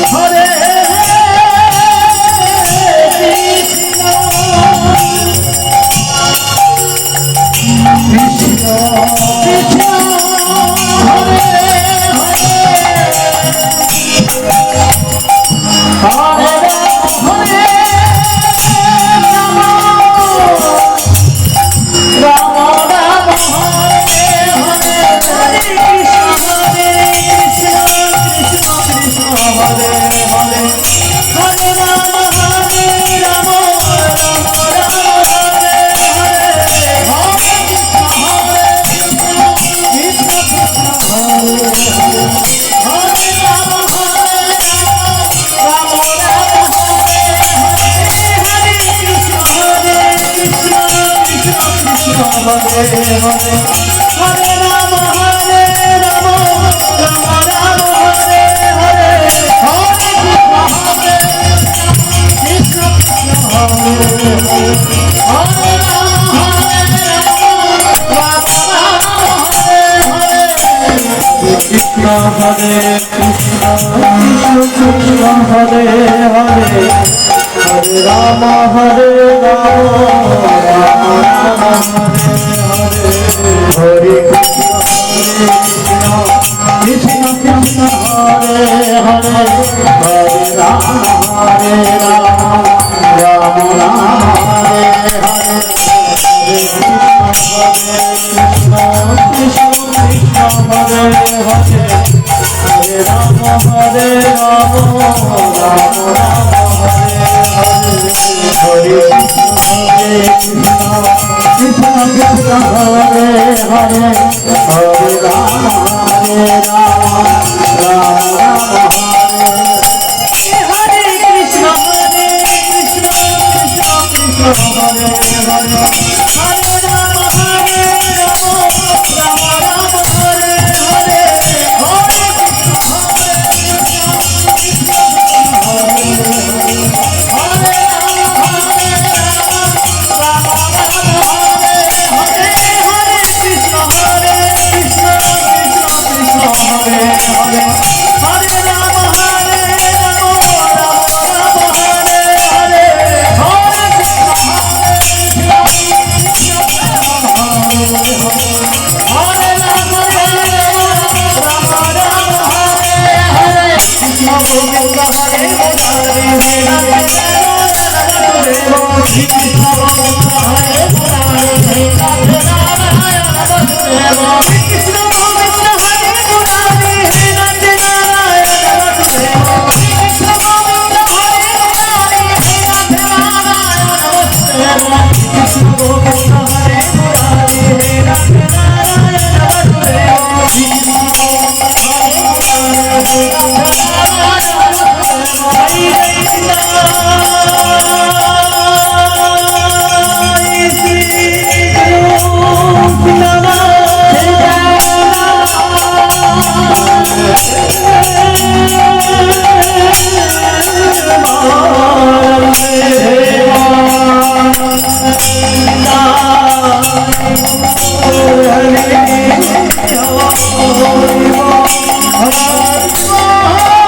Hare Krishna Krishna Hare Hare Hare Ram Ram Ram Hare Hare Hare Krishna Krishna Krishna Hare Hare Hare Ram Ram Ram Hare Hare Hare Krishna Krishna Krishna Hare Hare Hare Ram Ram Ram Hare Hare Krishna Krishna Krishna Krishna Hare Hare Hare Ram Ram Ram Hare Hare Hare Krishna Krishna Hare Hare Hare Ram Ram Hare Hare Krishna Hare Krishna Krishna Krishna Hare Hare Hare Ram Ram Hare Hare Hare Krishna Krishna Krishna Hare Hare Hare Ram Ram Ram Hare Hare Hare Krishna Krishna Krishna Hare Hare Hare Ram Ram Ram Ram Hare Hare Hare Krishna Krishna Krishna Hare Hare Hare Ram Ram Ram